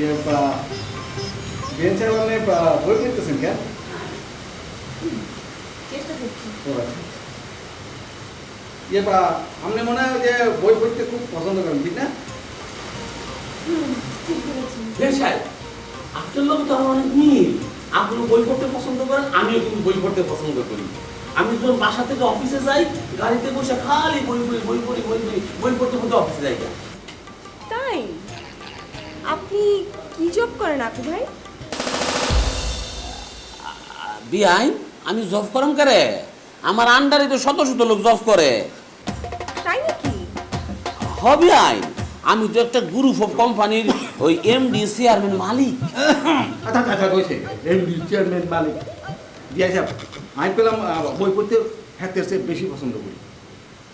ইয়ে বেঞ্চ মানে বই পড়তেছেন কেন? চেষ্টা করছি। ও আচ্ছা। ইয়ে আপনি মনে হয় যে বই পড়তে খুব পছন্দ করেন, ঠিক না? ঠিক বলেছেন। সাহেব আপনার লোক তো আমার অনেক মিল। আপনি বই পড়তে পছন্দ করেন, আমিও কিন্তু বই পড়তে পছন্দ করি। আমি যখন বাসা থেকে অফিসে যাই, গাড়িতে বসে খালি বই পড়ি বই পড়তে পড়তে অফিসে যাই। তাই আপনি কি জব করেন আকু ভাই? বিআইন আমি জব করাম করে, আমার আন্ডারে তো শত শত লোক জব করে। তাই নাকি? হবি আইন আমি তো একটা গ্রুপ অফ কোম্পানির ওই এমডি চেয়ারম্যান মালিক। আচ্ছা আচ্ছা কইছে এমডি চেয়ারম্যান মালিক দিয়া সাহেব, আমি পেলাম বই পড়তে হাতের চেয়ে বেশি পছন্দ করি।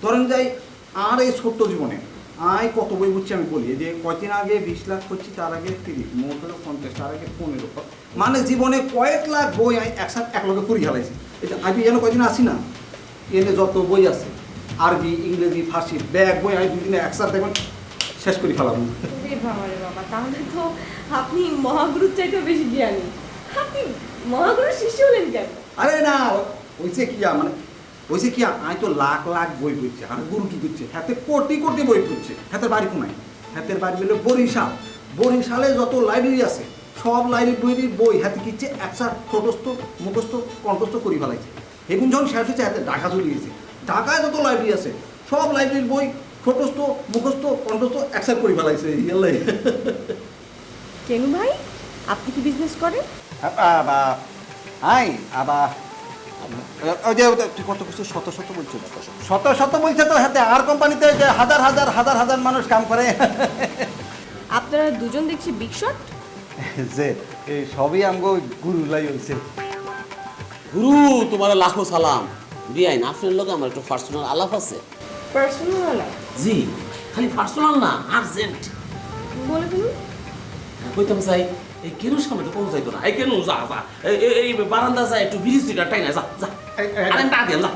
ধরেন যাই আর এই ছোট্ট জীবনে আই কত বই বুঝছি আমি বলি যে কয়দিন আগে 20 লাখ করছি, তার আগে 30, মোট হলো 50, তার আগে 15। মানে জীবনে কয়েক লাখ বই আমি একসাথে এক লগে পড়ি হালাইছি। এটা আমি যেন কয়দিন আসি না, এনে যত বই আছে আরবি ইংরেজি ফার্সি ব্যাগ বই আমি দুদিনে একসাথে দেখবেন শেষ করে ফেলাম। রে বাবা রে বাবা, তাহলে তো আপনি মহাগুরুর চাইতেও বেশি জ্ঞানী। আপনি মহাগুরুর শিষ্য হলেন কেন? আরে না ওইছে কি মানে ওইছে কি আমি তো লাখ লাখ বই পড়ছি, আর গুরু কি করছে হাতে কোটি কোটি বই পড়ছে। হাতের বাড়ি কোনায়, হাতের বাড়ি হলো বরিশাল। বরিশালে যত লাইব্রেরি আছে সব লাইব্রেরির বই হাতে কিচ্ছে একসাথ ছোটস্থ মুখস্থ কণ্ঠস্থ করি ফেলাইছে। এগুন যখন শেষ হচ্ছে হাতে ঢাকা চলে গেছে। ঢাকায় যত লাইব্রেরি আছে সব লাইব্রেরির বই ছোটস্থ মুখস্থ কণ্ঠস্থ একসাথ করে ফেলাইছে। ইয়াল্লাই কেনু ভাই, আপনি কি বিজনেস করেন? হাই আবার ওই যে তুই কত কিছু শত শত বলছো, শত শত বলছে তো হাতে আর কোম্পানিতে যে হাজার হাজার হাজার হাজার মানুষ কাম করে। আপনারা দুজন দেখছি বিগ শট। যে এই সবই আমগো গুরু লাই হইছে। গুরু তোমার লাখো সালাম। বিআইন আপনার লোক আমার একটু পার্সোনাল আলাপ আছে। পার্সোনাল জি, খালি পার্সোনাল না, আর্জেন্ট। বলে দিন। কইতাম চাই এই কেন সামনে তো পৌঁছাইতো না। এই কেন যা যা এই বারান্দা যায় একটু বিড়ি সিগারেট টাই না, যা যা আরে টা দেন যা।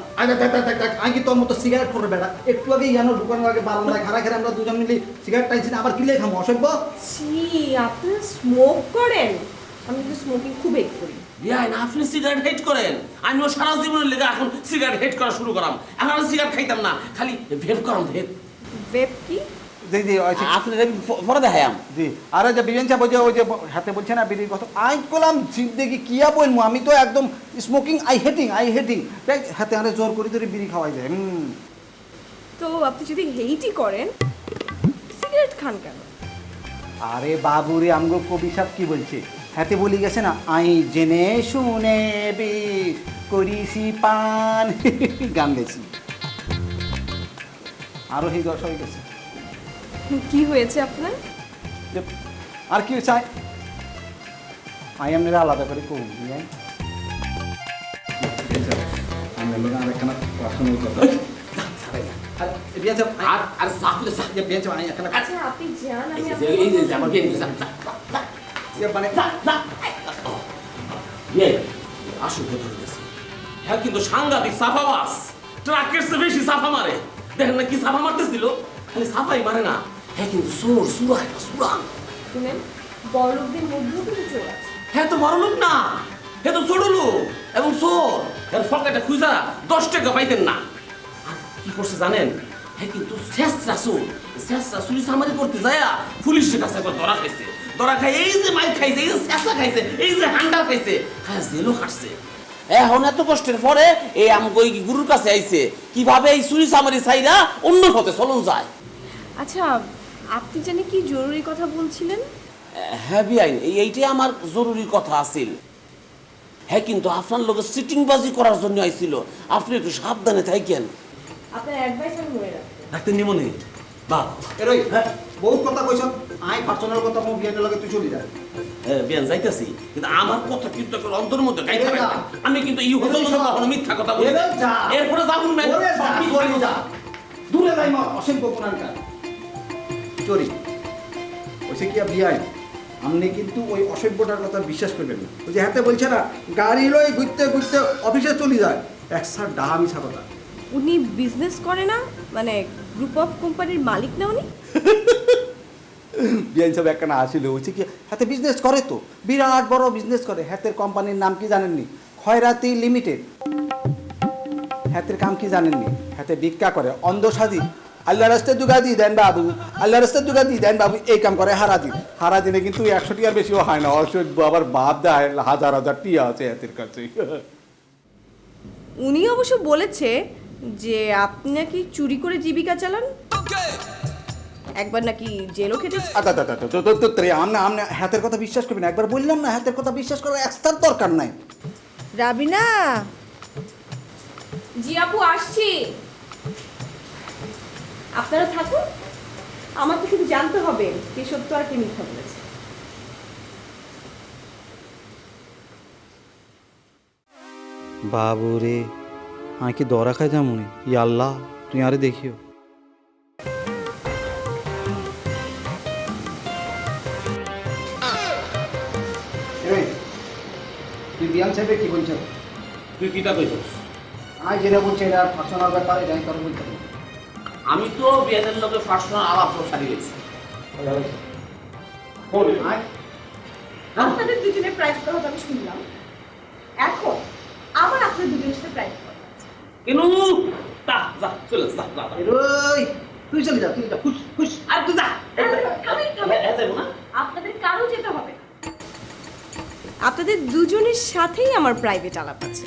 আমি কি তোর মতো সিগারেট করবে বেটা? একটু আগে ইয়ানো ঢুকানোর আগে বারান্দায় খারা খেয়ে আমরা দুজন মিলে সিগারেট টাইছি না, আবার কিলে খামো অসভ্য। ছি, আপনারা স্মোক করেন? আমি কিন্তু স্মোকিং খুব হেট করি। বিআইন আপনি সিগারেট হেট করেন, আমিও সারা জীবনের লেগে এখন সিগারেট হেট করা শুরু করাম। এখন আমি সিগারেট খাইতাম না, খালি ভেপ করাম ভেপ। ভেপ কি? জি জি আপনি পরে দেখায়াম। জি আরে যে বিরিয়ানি চা বলছে ওই যে হাতে বলছে না বিড়ির কথা, আই করলাম জিন্দেগি কিয়া বলবো, আমি তো একদম স্মোকিং আই হেটিং হাতে আরে জোর করে ধরে বিড়ি খাওয়াই যায়। তো আপনি যদি হেইটই করেন সিগারেট খান কেন? আরে বাবুরে আমগো কবি সাহেব কি বলছে, হাতে বলি গেছে না, আই জেনে শুনে বিষ করিসি পান। গান গেছি আরো এই দশ হয়ে গেছে। কি হয়েছে আপনার? আর কি চাই আই আপনারা আলাদা করে করুন। আচ্ছা আপনি যান, আমি আসল কথা হইতেছে, হ্যাঁ কিন্তু সাংঘাতিক সাফাবাস, ট্রাকের চেয়ে বেশি সাফা মারে। দেখেন না কি সাফা মারতেছিল, খালি সাফাই মারে না, হ্যাঁ কিন্তু চোর সুরায় না সুরান। শুনেন, বড়লোকদের মধ্যেও কিন্তু চোর আছে। হ্যাঁ তো বড় লোক না, হ্যাঁ তো ছোট লোক এবং চোর। এর ফকেটে খুঁজা 10 টাকা পাইতেন না। আর কি করছে জানেন, হ্যাঁ কিন্তু শেষরা চুরি সামারি করতে যায় পুলিশের কাছে একবার ধরা খাইছে। ধরা খাই এই যে মাইক খাইছে, এই যে শেষা খাইছে, এই যে হান্ডা খাইছে, হ্যাঁ জেলও খাটছে। এখন এত কষ্টের পরে এই আমগো গুরুর কাছে আইছে কিভাবে এই চুরি সামারি চাইরা অন্য পথে চলন যায়। আচ্ছা আপনি জানি কি জরুরি কথা বলছিলেন? হ্যাঁ বিআইন এইটাই আমার জরুরি কথা আছিল। হ্যাঁ কিন্তু আপনার লোকে সিটিংবাজি করার জন্য আইছিল, আপনি একটু সাবধানে থাকেন। আপনার অ্যাডভাইস আমি মনে রাখবো। ডাক্তার নিমনে বাহ এরই বহুত কথা কইছ, আই পার্সোনাল কথা মো বিয়ের লগে তুই চলি যা। হ্যাঁ বিয়ান যাইতাছি, কিন্তু আমার কথা কিন্তু একটা অন্তর মধ্যে গাইতে হবে। আমি কিন্তু এই হতো না কোনো মিথ্যা কথা বলি। এরপরে যাবুন ম্যাম সব কি করব যা দূরে যাই মা অসংখ্য কোরআনকার চরি ওইসে কি বিয়াই। আপনি কিন্তু ওই অসভ্যটার কথা বিশ্বাস করবেন না। ওই যে হাতে বলছে না গাড়ি লই ঘুরতে ঘুরতে অফিসে চলে যায়, এক সার ডাহামি ছাড়া। উনি বিজনেস করে না, মানে গ্রুপ অফ কোম্পানির মালিক না উনি? বিআই সাহেব একখানা আসিল হচ্ছে কি হাতে বিজনেস করে তো বিরাট বড় বিজনেস করে হাতের কোম্পানির নাম কি জানেননি খয়রাতি লিমিটেড হাতের কাম কি জানেননি হাতে ভিক্ষা করে অন্ধসাধি আল্লাহ রাস্তে দুগাদি দেন বাবু আল্লাহ রাস্তে দুগাদি দেন বাবু এই কাম করে হারা দিনে কিন্তু 100 টিয়ার বেশিও হয় না অসহ্য আবার বাপ দেয় হাজার হাজার টিয়া আছে হাতের কাছে উনি অবশ্য বলেছে যে আপনি নাকি চুরি করে জীবিকা চালান, একবার নাকি জেলও খেটেছে। আমনে হাতের কথা বিশ্বাস করবি না, একবার বললাম না হাতের কথা বিশ্বাস করার একটার দরকার নাই। রাবিনা। জি আপু আসছি, আপনারা থাকুন, আমাকে শুধু জানতে হবে কে সত্য আর কে মিথ্যা বলেছে। বাবু রে আমি কি দরা খাই যামুনি ই আল্লাহ তুই আরে দেখিও। তুই বিয়ান সাহেব কি বলছো? তুই কিটা কইছস? আমি যেটা বলছি এটা পার্সোনাল ব্যাপার, এটা আমি তোর বলতে পারি। আমি তো বিয়াদের লোকের পার্সোনাল আলাপ সব সারি গেছি। আপনাদের দুজনের প্রাইস কথা আমি শুনলাম, এখন আবার আপনাদের দুজনের সাথে প্রাইস কথা আছে। কেন? তা যা চলে যা যা। তুই চলে যা, তুই যা, খুশ খুশ। আর তুই যা। আপনাদের কারো যেতে হবে না, আপনাদের দুজনের সাথেই আমার প্রাইভেট আলাপ আছে।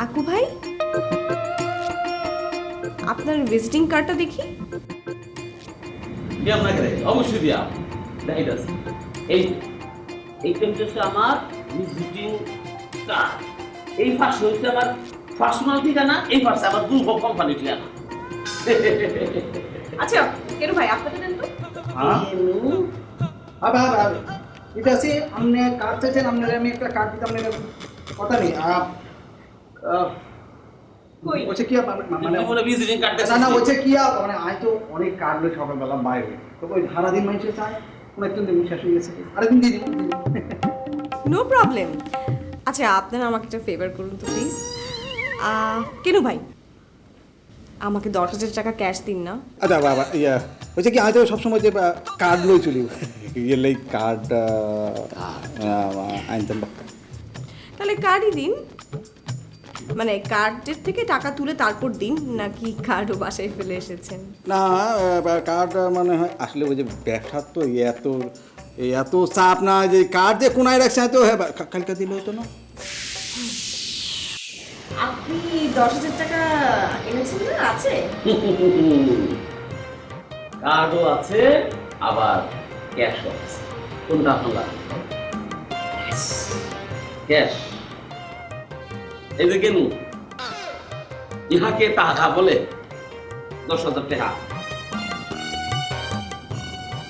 আকু ভাই, আপনার ভিজিটিং কার্ডটা দেখি। দিয়াম না করে অবশ্যই দিয়াম। দেখাই দাস। এইটা হচ্ছে আমার ভিজিটিং কার্ড। এই পাশে হচ্ছে আমার পার্সোনাল ঠিকানা, এই পাশে আমার গ্রুপ অফ কোম্পানি ঠিকানা। আচ্ছা কেন ভাই আপনাদের দেন তো। আবার এটা আছে আপনি কার্ড চাইছেন, আপনার আমি একটা কার্ড দিতে আপনার কথা নেই। কই ওছে কি মানে বলে ভিজিটিং কার্ড না না ওছে কি মানে আই তো অনেক কার্ড লই সকালবেলা বাইরে তো ওই সারা দিন মানুষ চায় কোন একজন দিন শেষ হয়ে গেছে আরেকদিন দিয়ে দিব। No problem. আচ্ছা আপনারা আমাকে একটা ফেভার করুন তো প্লিজ। কেন ভাই আমাকে 10,000 টাকা ক্যাশ দিন না। আচ্ছা বাবা ইয়া হচ্ছে কি আমি তো সবসময় যে কার্ড লই চলি ইয়ে লাই কার্ড আনতাম। তাহলে কার্ডই দিন, মানে কার্ডের থেকে টাকা তুলে তারপর দিন, নাকি কার্ডও বাসায় ফেলে এসেছেন? না কার্ড মানে হয় আসলে ওই যে ব্যবসা তো এত চাপ না যে কার্ড যে কোনায় রাখছে তো হ্যাঁ কালকে দিলে হতো না। আপনি 10,000 টাকা এনেছেন না? আছে কার্ডও আছে আবার ক্যাশও আছে। কোনটা আপনার লাগবে? ক্যাশ। এই যে কেন ইহাকে টাকা বলে 10,000 টাকা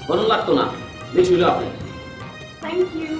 বলুন লাগতো না, বেশি হলো আপনি। Thank you.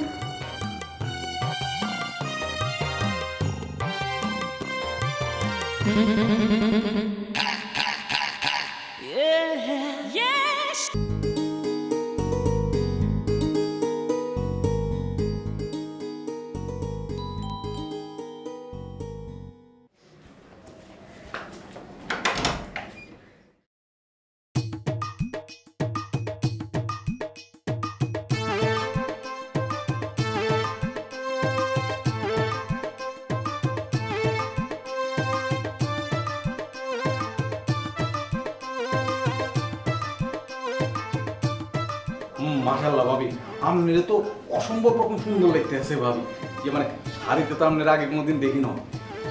মাশাআল্লাহ ভাবি আপনার তো অসম্ভব রকম সুন্দর লাগতে আছে ভাবি, যে মানে শাড়িতে তো আপনার আগে কোনোদিন দেখি না,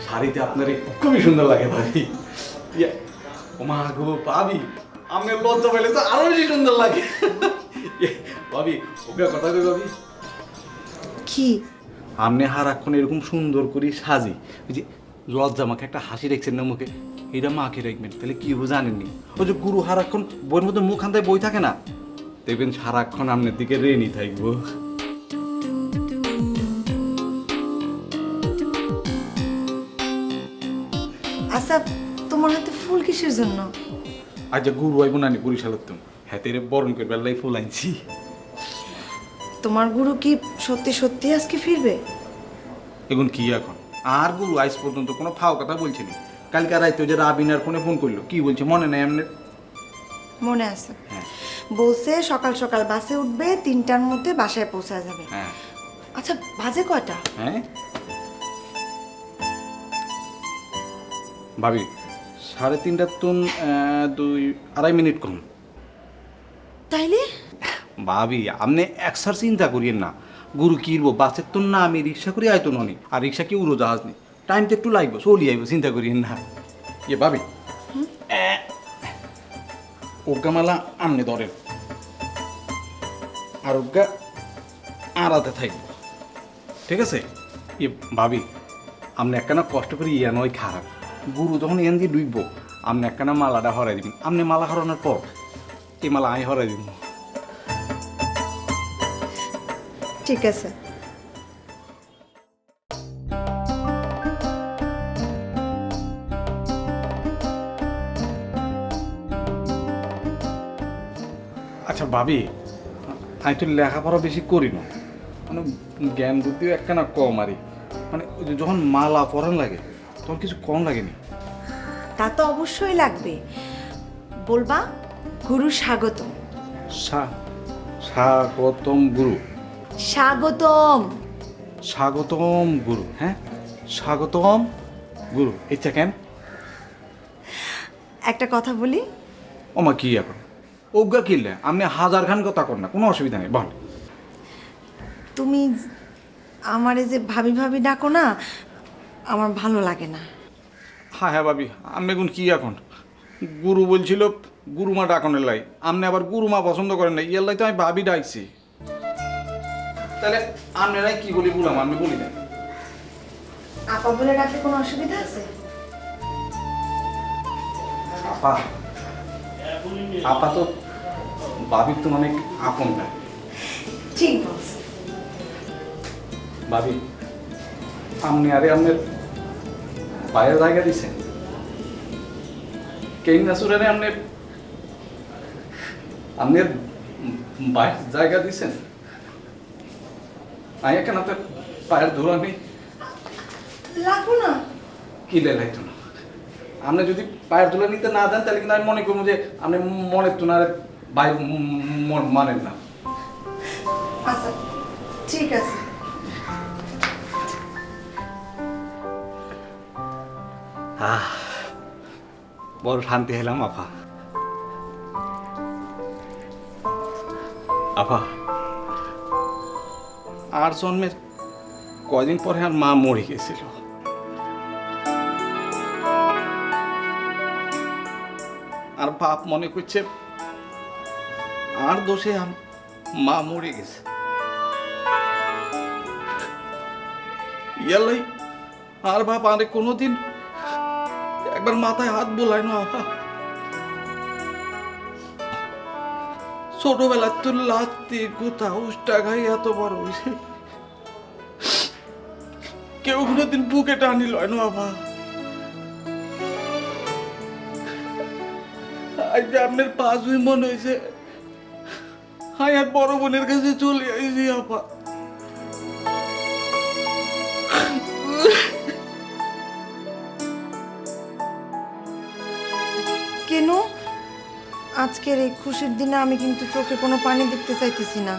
শাড়িতে আপনার খুবই সুন্দর লাগে ভাবি। ও মা গো ভাবি আপনার লজ্জা পাইলে তো আরো বেশি সুন্দর লাগে ভাবি। ওকে কথা কই ভাবি কি আপনি হারাক্ষণ এরকম সুন্দর করে সাজি, ওই যে লজ্জা মাকে একটা হাসি রেখেছেন না মুখে, এটা মাকে রাখবেন তাহলে কি হবে জানেননি? ওই যে গুরু হারাক্ষণ বইয়ের মধ্যে মুখ আনতে বই থাকে না, দেখবেন সারাক্ষণ আপনার দিকে রেনি থাকবো। আচ্ছা তোমার হাতে ফুল কিসের জন্য? আজ গুরু আইব নানি বরিশালের তুমি হাতের বরণ করে বেলায় ফুল আনছি। তোমার গুরু কি সত্যি সত্যি আজকে ফিরবে? এখন কি এখন আর গুরু আজ পর্যন্ত কোনো ফাও কথা বলছে না। কালকে রাইতে যে রাবিনার ফোনে ফোন করলো কি বলছে মনে নাই আপনার? মনে আছে। হ্যাঁ বলছে সকাল সকাল বাসে উঠবে, 3টার মধ্যে বাসায় পৌঁছায় যাবে। হ্যাঁ আচ্ছা বাজে কয়টা? হ্যাঁ ভাবি 3:30 তুন 2-2.5 মিনিট কম। তাইলে ভাবি আপনি একসার চিন্তা করিয়েন না, গুরু কিনবো বাসের তো না, আমি রিক্সা করে আইতো ননি, আর রিক্সা কি উড়োজাহাজ নেই, টাইম তো একটু লাগবে, চলি আইব, চিন্তা করিয়েন না। ইয়ে ভাবি ওজ্ঞামালা আমনে ধরেন, আর ওজ্ঞা আড়াতে থাকবো, ঠিক আছে? ইয়ে ভাবি আপনি একখানা কষ্ট করে ইয়া নয় খারাপ, গুরু যখন এখান দিয়ে ডুববো আপনি একখানা মালাটা হরাই দিবেন, আপনি মালা হরানোর পর এই মালা আমি হরাই দিব। ঠিক আছে। আচ্ছা ভাবি আমি তো লেখাপড়া বেশি করি না, মানে জ্ঞান বুদ্ধিও একখানা কম আরই, মানে ওই যে যখন মালা পরান লাগে তখন কিছু কম লাগেনি। তা তো অবশ্যই লাগবে। বলবা গুরু স্বাগতম। স্বাগতম গুরু। স্বাগতম। স্বাগতম গুরু। হ্যাঁ স্বাগতম গুরু। ইচ্ছা কেন? একটা কথা বলি। ওমা কি এখন অজ্ঞা কিনলে আপনি 1000 খান কথা কর না, কোনো অসুবিধা নেই, বল। তুমি আমারে যে ভাবি ভাবি ডাকো না, আমার ভালো লাগে না। হ্যাঁ হ্যাঁ ভাবি আপনি কোন কি এখন, গুরু বলছিল গুরুমা ডাকনের লাই, আপনি আবার গুরুমা পছন্দ করেন না, ইয়ার লাই তো আমি ভাবি ডাকছি। তাহলে আপনারাই কি বলি বললাম, আমি বলি না। আপা বলে ডাকলে কোনো অসুবিধা আছে? আপা আপা তো ভাবির তো অনেক আপন না। ঠিক বলছো। ভাবি আপনি আরে আপনার পায়ের জায়গা দিচ্ছেন, কেই না সুরানে আপনি আপনার পায়ের জায়গা দিচ্ছেন, আমি কেন আপনার পায়ের ধুলা নেই লাগবো না। কি লাগতো না, আপনি যদি পায়ের ধুলা নিতে না দেন তাহলে কিন্তু আমি মনে করবো যে আপনি মনের তো না ভাই মানেন না। আচ্ছা ঠিক আছে। বড় শান্তি হলাম আপা। আপা আর জন্মের কয়দিন পরে আর মা মরে গেছিল, আর বাপ মনে করছে আর দোষে মা মরে গেছে, ইয়ালাই আর বাপ আরে কোনোদিন একবার মাথায় হাত বোলায় না। আপা ছোটবেলার তো লাত্তি গোতা উষ্টা খাই এত বড় হয়েছে, কেউ কোনোদিন বুকে টানি লয় না। আপা আজ আপনার পাঁচ মনে হয়েছে হাই আর বড় বোনের কাছে চলে আইছি। আপা কেন আজকের এই খুশির দিনে আমি কিন্তু চোখে কোনো পানি দেখতে চাইতেছি না।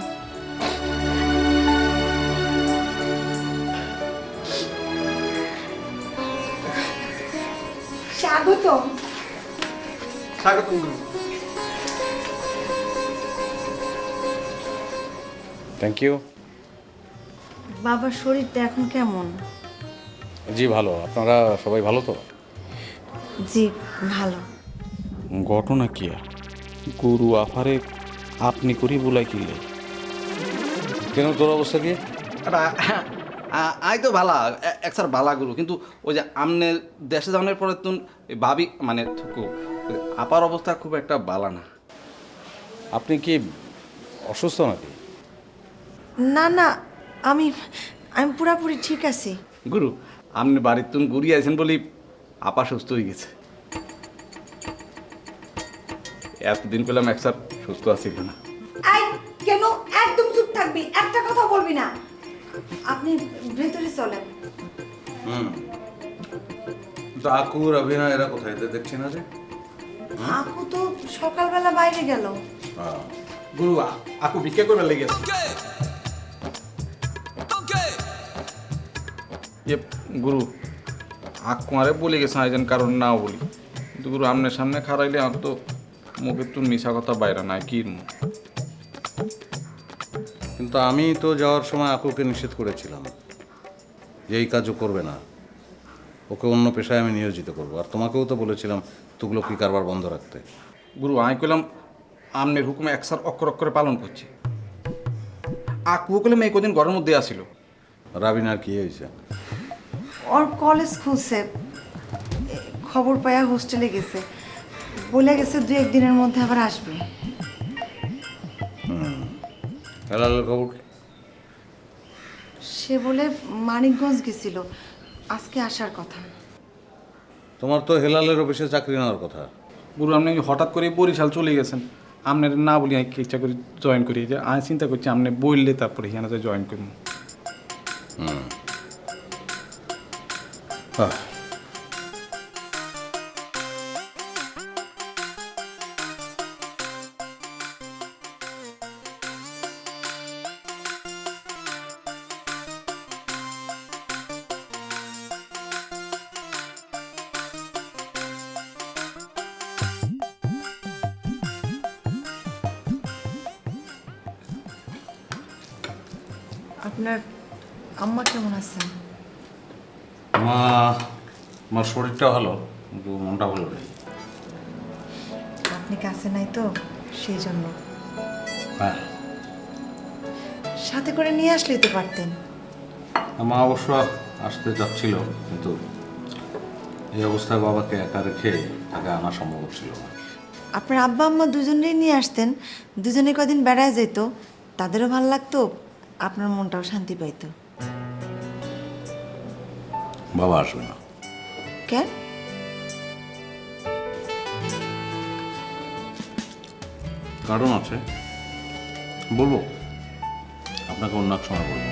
স্বাগতম। স্বাগতম গুরু। Thank you. বাবার শরীরটা এখন কেমন? জি ভালো, আপনারা সবাই ভালো তো? জি ভালো। ঘটনা কি আর গুরু আফারে আপনি করি বলাই কিনলে কেন তোর অবস্থা কি? আই তো ভালা এক স্যার ভালা গুরু, কিন্তু ওই যে আমনে দেশে যাওয়ার পরে তো ভাবি মানে আপার অবস্থা খুব একটা ভালা না। আপনি কি অসুস্থ নাকি? না না, আমি আমি পুরাপুরি ঠিক আছি। গুরু আপনি বাড়ির তুমি ঘুরি আছেন বলি আপা সুস্থ হয়ে গেছে, এতদিন পেলাম এক স্যার সুস্থ আছিল না। এই কেন একদম চুপ থাকবি, একটা কথা বলবি না। আপনি ভেতরে চলেন। ডাকুর অভিনয় এরা কোথায় দেখছি না যে? আপু তো সকালবেলা বাইরে গেল। গুরু আকু ভিক্ষা করবে লেগেছে। ইয়ে গুরু আকুয়ারে বলে গেছে আইজন কারণ নাও বলি, কিন্তু গুরু আমনের সামনে খারাইলে আর তো মুখে তো মিশা কথা বাইরে নাই কি কিন্তু আমি তো যাওয়ার সময় আকুকে নিষেধ করেছিলাম যে এই কাজও করবে না, ওকে অন্য পেশায় আমি নিয়োজিত করবো। আর তোমাকেও তো বলেছিলাম তুগলকি কারবার বন্ধ রাখতে। গুরু আমি কইলাম আমনের হুকুমে একসার অক্ষর অক্ষরে পালন করছি। আকুও কইলাম এই কদিন ঘরের মধ্যে আসিল। রাবিনার কি হয়েছে? ওর কলেজ খুলছে, খবর পায়া হোস্টেলে গেছে, বলে গেছে 2-1 দিনের মধ্যে আবার আসবে। হেলালের খবর? সে বলে মানিকগঞ্জ গেছিল, আজকে আসার কথা। তোমার তো হেলালের অফিসে চাকরি নেওয়ার কথা। গুরু আপনি হঠাৎ করে বরিশাল চলে গেছেন, আপনার না বলি আমি ইচ্ছা করে জয়েন করি, যে আমি চিন্তা করছি আপনি বললে তারপরে এখানে জয়েন করুন। আপনার আম্মা কেমন আছেন? আমার শরীরটা ভালো কিন্তু মনটা ভালো নেই। আপনি কাছে নাই তো সেই জন্য। হ্যাঁ, সাথে করে নিয়ে আসলেই তো পারতেন। মা অবশ্য আসতে চাচ্ছিল, কিন্তু এই অবস্থায় বাবাকে একা রেখে তাকে আনা সম্ভব হচ্ছিল না। আপনার আব্বা আম্মা দুজনেই নিয়ে আসতেন, দুজনে কদিন বেড়ায় যেত, তাদেরও ভালো লাগতো, আপনার মনটাও শান্তি পাইতো। বাবা আসবে না। কেন? কারণ আছে, বলবো আপনাকে অন্য এক সময় বলবো।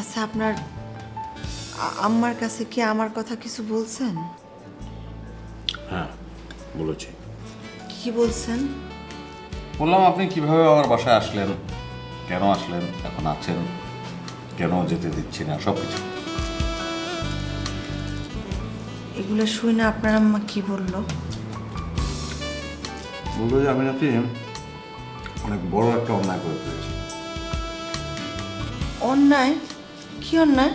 আচ্ছা, আপনার আম্মার কাছে কি আমার কথা কিছু বলছেন? হ্যাঁ বলেছি। কি বলছেন? বললাম আপনি কিভাবে আমার বাসায় আসলেন, কেন আসলেন, এখন আছেন, কেন যেতে দিচ্ছি না, সব কিছু। এগুলো শুনে আপনার আম্মা কি বললো? বললো যে আমি নাকি অনেক বড় একটা অন্যায় করে ফেলেছি। অন্যায়? কি অন্যায়?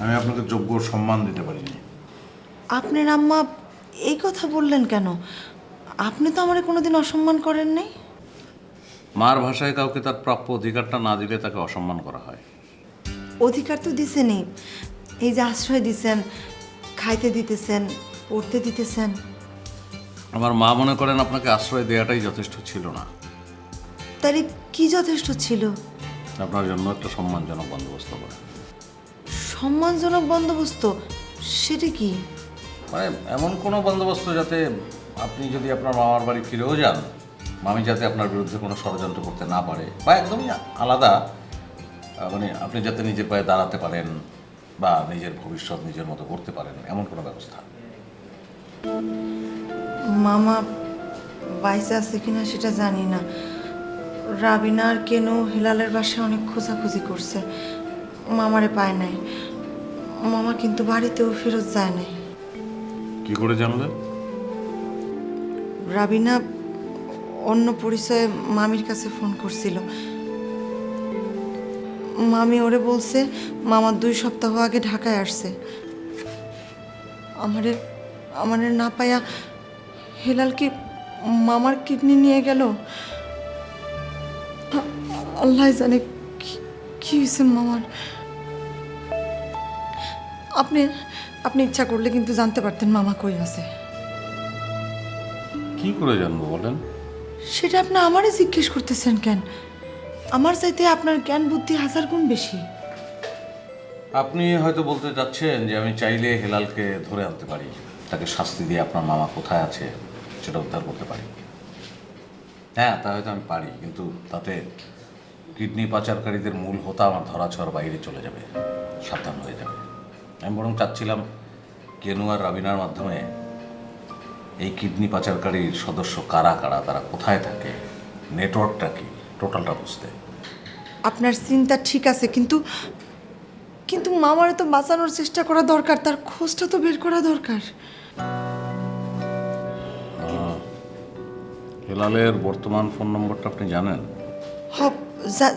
আমি আপনাকে যোগ্য সম্মান দিতে পারিনি। আপনার আম্মা এই কথা বললেন কেন? আপনি তো আমারে কোনোদিন অসম্মান করেন নাই। মার ভাষায় কাউকে তার প্রাপ্য অধিকারটা না দিলে তাকে অসম্মান করা হয়। অধিকার তো দিছেনই, এই যে আশ্রয় দিছেন, খাইতে দিতেছেন, পড়তে দিতেছেন। আমার মা মনে করেন আপনাকে আশ্রয় দেওয়াটাই যথেষ্ট ছিল না, তাহলে কি যথেষ্ট ছিল? আপনার জন্য একটা সম্মানজনক বন্দোবস্ত করে। সম্মানজনক বন্দোবস্ত? সেটা কি? মানে এমন কোনো বন্দোবস্ত যাতে আপনি যদি আপনার মামার বাড়ি ফিরেও যান, মামি যাতে আপনার বিরুদ্ধে কোনো ষড়যন্ত্র করতে না পারে, বা একদমই আলাদা, মানে আপনি যাতে নিজের পায়ে দাঁড়াতে পারেন বা নিজের ভবিষ্যৎ নিজের মতো করতে পারেন, এমন কোনো ব্যবস্থা। মামা বাইসে আছে কিনা সেটা জানি না। রাবিনা আর কেন হেলালের বাসায় অনেক খোঁজাখুঁজি করছে, মামারে পায় নাই। মামা কিন্তু বাড়িতেও ফেরত যায় নাই। কি করে জানলেন? রাবিনা অন্য পরিচয়ে মামির কাছে ফোন করছিল। মামি ওরে বলছে মামা 2 সপ্তাহ আগে ঢাকায় আসছে। আমারে না পায়া হেলাল কি মামার কিডনি নিয়ে গেল? আল্লাহ জানে কি হয়েছে মামার। আপনি ইচ্ছা করলে কিন্তু জানতে পারতেন মামা কই আছে। কি করে জানবো বলেন? সেটা আপনি আমারে জিজ্ঞেস করতেছেন কেন? আমার চাইতে আপনার জ্ঞান বুদ্ধি 1000 গুণ বেশি। আপনি হয়তো বলতে চাচ্ছেন যে আমি চাইলে হেলালকে ধরে আনতে পারি, তাকে শাস্তি দিয়ে আপনার মামা কোথায় আছে সেটা উদ্ধার করতে পারি। হ্যাঁ, তা হয়তো আমি পারি, কিন্তু তাতে কিডনি পাচারকারীদের মূল হোতা আমার ধরাছোঁয়ার বাইরে চলে যাবে, সাবধান হয়ে যাবে। আমি বরং চাচ্ছিলাম কেনু আর রাবিনার মাধ্যমে এই কিডনি পাচারকারীর সদস্য কারা কারা, তারা কোথায় থাকে, নেটওয়ার্কটা কি, টোটালটা বুঝতে। আপনার চিন্তা ঠিক আছে, কিন্তু কিন্তু মামারে তো বাঁচানোর চেষ্টা করা দরকার, তার খোঁজটা তো বের করা দরকার। হেলালের বর্তমান ফোন নম্বরটা আপনি জানেন?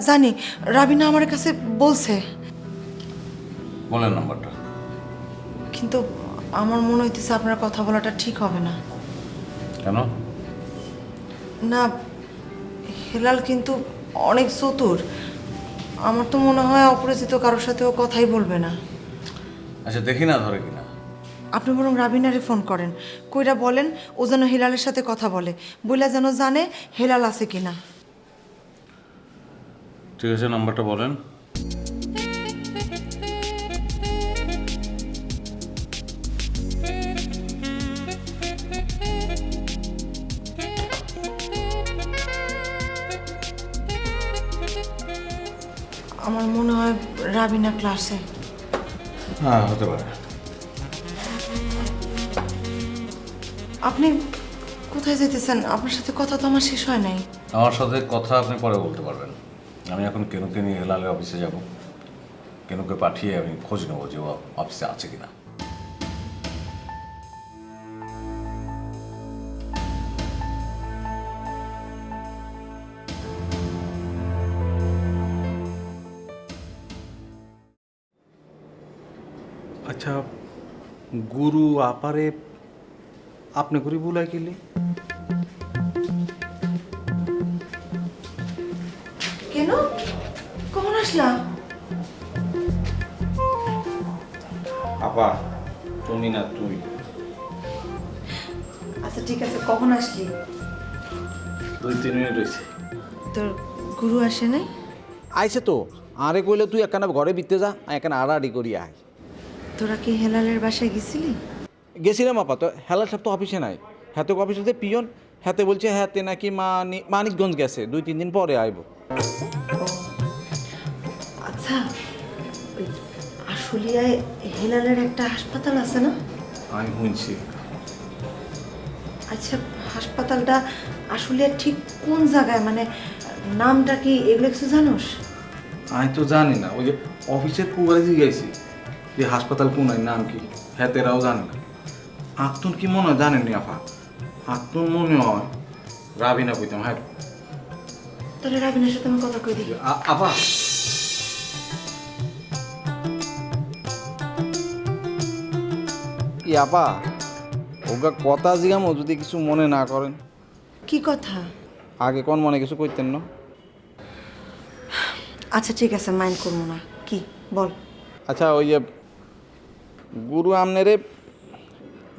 জানি, রাবিনা আমার কাছে বলছে, বলেন নাম্বারটা। কিন্তু আমার মনে হইতেছে আপনার কথা বলাটা ঠিক হবে না। কেন? না, হেলাল কিন্তু অনেক চতুর। আমার তো মনে হয় অপরিচিত কারোর সাথেও কথাই বলবে না। আচ্ছা দেখি না ধরে কিনা। আপনি বরং রাবিনারে ফোন করেন, কইরা বলেন ও যেন হেলালের সাথে কথা বলে, বইলা যেন জানে হেলাল আছে কিনা। ঠিক আছে, নাম্বারটা বলেন। আমার মনে হয় রাবিনা ক্লাসে। হ্যাঁ, হতে পারে। আপনি কোথায় যেতেছেন? আপনার সাথে কথা তো আমার শেষ হয় নাই। আমার সাথে কথা আপনি পরে বলতে পারবেন। আমি এখন কেনুকে নিয়ে হেলালের অফিসে যাব। কেনুকে পাঠিয়ে আমি খোঁজ নেব যে ও অফিসে আছে কিনা। আচ্ছা, গুরু আপারে আপনি করে বুলাই কিলি? কেন? কখন আসলা? আপা তুমি না তুই। আচ্ছা ঠিক আছে, কখন আসলি? 2-3 মিনিট হয়েছে। তোর গুরু আসে নাই? আইসে তো, আরে কইলে তুই একখানা ঘরে বিতে যা, একখানা আড়াআড়ি করি আয়। তোরা কি হেলালের বাসায় গেছিলি? গেছিলাম আপা, তো হেলার সাহেব তো অফিসে নাই। হাতে অফিসে পিয়ন, হাতে বলছে হাতে নাকি মানিকগঞ্জ গেছে, 2-3 দিন পরে আইব। আচ্ছা, ওই আশুলিয়ায় হেলালের একটা হাসপাতাল আছে না? আমি শুনছি। আচ্ছা, হাসপাতালটা আশুলিয়ার ঠিক কোন জায়গায়, মানে নামটা কি, এগুলো কিছু জানোস? আমি তো জানি না, ওই যে অফিসের পুবারে জিজ্ঞাসি যে হাসপাতাল কোন নাম কি, হ্যাঁ তেরাও জানে না। আত্মন কি মনে হয় জানেননি আপা? আত্মন মনে হয় রাবিনা কইতাম। হ্যাঁ তাহলে রাবিনের সাথে আমি কথা কই দিই। আপা ই আপা, ওগা কথা জিগামো যদি কিছু মনে না করেন। কি কথা? আগে কোন মনে কিছু কইতেন না? আচ্ছা ঠিক আছে, মাইন্ড করবো না। কি বল? আচ্ছা, ওই যে গুরু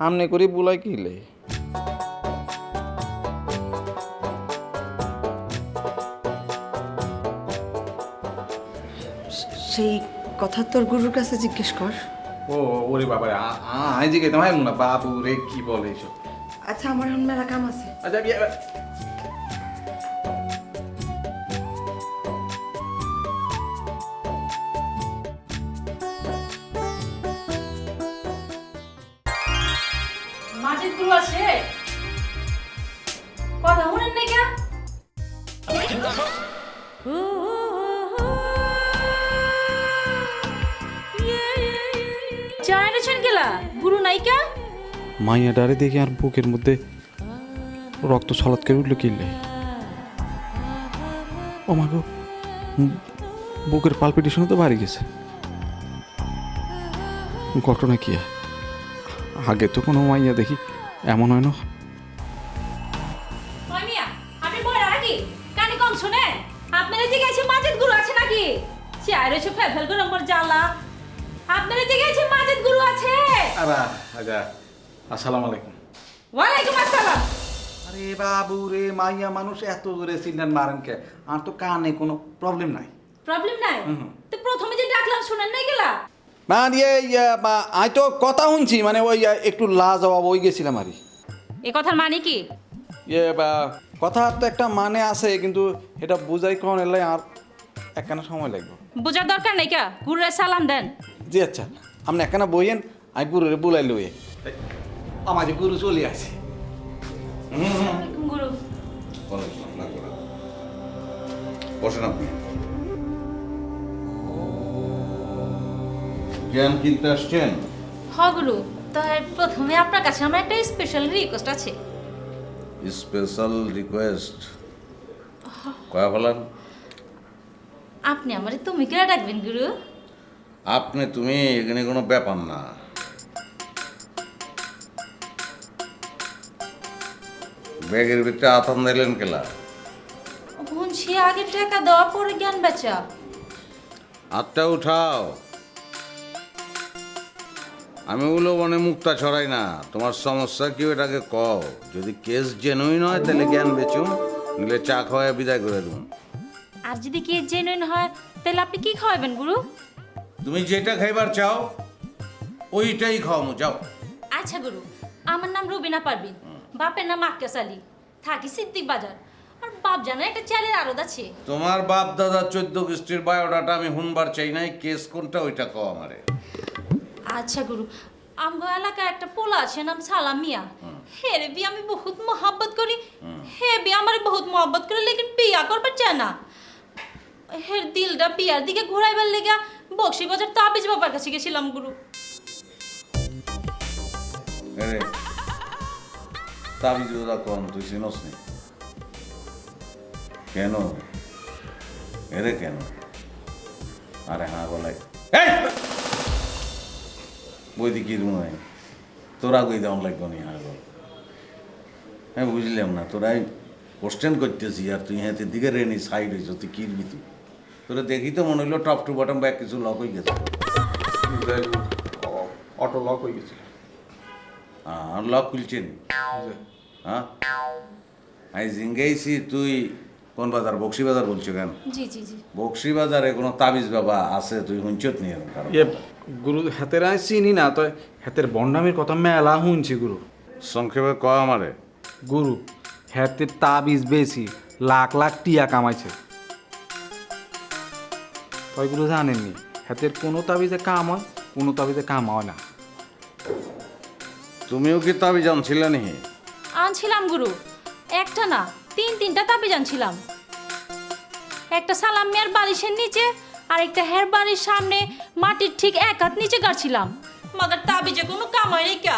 আমনে করে বুলাই কিলে? সেই কথা তোর গুরুর কাছে জিজ্ঞেস কর। ও ওরে বাবা, আমি জিজ্ঞাসা হয় না বাবু রে কি বলে এইসব। আচ্ছা, আমার এখন মেলা কাম আছে। আচ্ছা মাটির গুলো আছে কথা শুনেন না কেন? জেনারেশন গেলা গুরু নাইকা মাইয়া ডারে দেখে আর বুকের মধ্যে রক্ত ছলৎ করে উঠলো কিনলে। ও মা গো, বুকের পালপিটেশনও তো বাড়ি গেছে। ঘটনা কি? আগে তো কোনো মাইয়া দেখি এমন হয় না। মিয়া আপনি বইরা নাকি কানে কম শুনেন? আপনারা জিজ্ঞাসা মাজিদ গুরু আছে নাকি? চেয়ারে এসে ফেল করে আমার জ্বালা। আপনারা জিজ্ঞাসা মাজিদ গুরু আছে? আচ্ছা, আসসালামু আলাইকুম। ওয়ালাইকুম আসসালাম। আরে বাবু রে, মাইয়া মানুষ এত জোরে সিগন্যাল মারেন কে? আর তো কানে কোনো প্রবলেম নাই। প্রবলেম নাই? তো প্রথমে যে ডাকলাম শুনেন নাই গেলা? না আমি তো কথা শুনছি, মানে ওই একটু লাজবাব হয়ে গেছিলাম আর এ কথার মানে কি? কথা তো একটা মানে আছে, কিন্তু এটা বুঝাই কখন এলাই আর একখানা সময় লাগবে। বোঝার দরকার নাই কা, গুরুরে সালাম দেন। জি আচ্ছা, আপনি একখানা বইয়েন, আমি গুরুরে বলাই লইয়ে। আমার গুরু চলে আসে। গুরু বসেন আপনি। জ্ঞান কিনতে আসছেন? হ গুরু, তাই প্রথমে আপনার কাছে আমার একটা স্পেশাল রিকোয়েস্ট আছে। স্পেশাল রিকোয়েস্ট কয়া বলেন। আপনি আমারে তুমি কেন ডাকবেন গুরু? আপনি তুমি এখানে কোনো ব্যাপার না। ব্যাগের ভিতরে আতান দিলেন কেলা? সে আগে টাকা দেওয়া পরে জ্ঞান বেচা। হাতটা উঠাও। আমি ওগুলো মানে মুক্তা ছড়াই না। তোমার সমস্যা কি এটাকে কও। যদি কেস জেনুইন হয় তাহলে জ্ঞান বেচুম, নিলে চা খাওয়ায় বিদায় করে দেবো। আর যদি কি জেনুইন হয় তাহলে আপনি কি খাওয়াবেন গুরু? তুমি যেটা খাইবার চাও ওইটাই খাওয়ামো, যাও। আচ্ছা গুরু, আমার নাম রুবিনা পারবিন, বাপের নাম আক্কাস আলী, থাকি সিদ্দিক বাজার। আর বাপ জানে একটা চালের আড়ত আছে। তোমার বাপ দাদা 14 গোষ্ঠীর বায়োডাটা আমি হুনবার চাই নাই। কেস কোনটা ওইটা কও আমারে। আচ্ছা গুরু, আমগো এলাকায় একটা পোলা আছে নাম সালাম মিয়া। হেরে বি আমি বহুত মোহাব্বত করি। হে বি আমার বহুত মোহাব্বত করে, লেকিন বিয়া করবার চায় না। হের দিলটা বিয়ার দিকে ঘুরাইবার লেগা বক্সি বাজার তাবিজ বাবার কাছে গেছিলাম গুরু। এরে তাবিজ ওরা কম তুই চিনস নি কেন? এরে কেন? আরে হ্যাঁ বলাই বইদি কি রুমাই তোরা কই দেওয়ান লাগবো নি? হ্যাঁ বল। হ্যাঁ বুঝলাম না, তোরাই কোশ্চেন করতেছি আর তুই হ্যাঁ দিকে রেনি সাইড হয়েছ, তুই কিরবি তুই? তোরা দেখি তো মনে হইলো টপ টু বটম ব্যাগ কিছু লক হয়ে গেছে। অটো লক হয়ে গেছিল। হ্যাঁ লক খুলছে নি? হ্যাঁ আমি জিঙ্গাইছি তুই কোন বাজার? বক্সি বাজার বলছো কেন? জি জি জি। বক্সি বাজারে কোনো তাবিজ বাবা আছে তুই হুঁচত নি এরকম কারণ? গুরু হাতের আয় চিনি না, তো হাতের বন্ডামির কথা মেলা শুনছি গুরু। সংক্ষেপে কয় আমারে। গুরু হাতের তাবিজ বেশি লাখ লাখ টিয়া কামাইছে। ওইগুলো জানেননি, হাতের কোনো তাবিজে কাম হয়, কোনো তাবিজে কাম হয় না। তুমিও কি তাবিজ আনছিলে নি? আনছিলাম গুরু, একটা না তিনটা তাবিজ আনছিলাম। একটা সালাম মিয়ার বালিশের নিচে, আর একটা হের বাড়ির সামনে মাটির ঠিক এক হাত নিচে গাড়ছিলাম। মাগার তাবিজে কোনো কাম হয় নাই কা।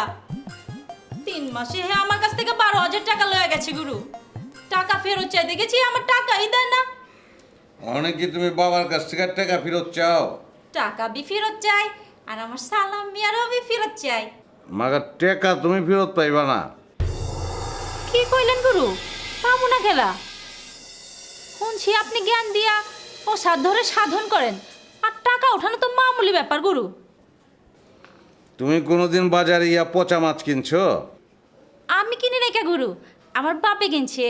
3 মাসে হে আমার কাছ থেকে 12,000 টাকা লয়ে গেছে গুরু। টাকা ফেরত চাইতে গেছি, আমার টাকাই দেয় না। অনেক কি তুমি বাবার কাছ থেকে টাকা ফেরত চাও? টাকা বি ফেরত চাই, আর আমার সালাম মিয়ারও বি ফেরত চাই। মাগার টাকা তুমি ফেরত পাইবা না। কি কইলেন গুরু? পাবো না খেলা? শুনছি আপনি জ্ঞান দিয়া ও সাধ ধরে সাধন করেন, আর টাকা ওঠানো তো মামুলি ব্যাপার গুরু। তুমি কোনোদিন বাজারে ইয়া পচা মাছ কিনছো? আমি কিনি রেখে গুরু, আমার বাপে কিনছে।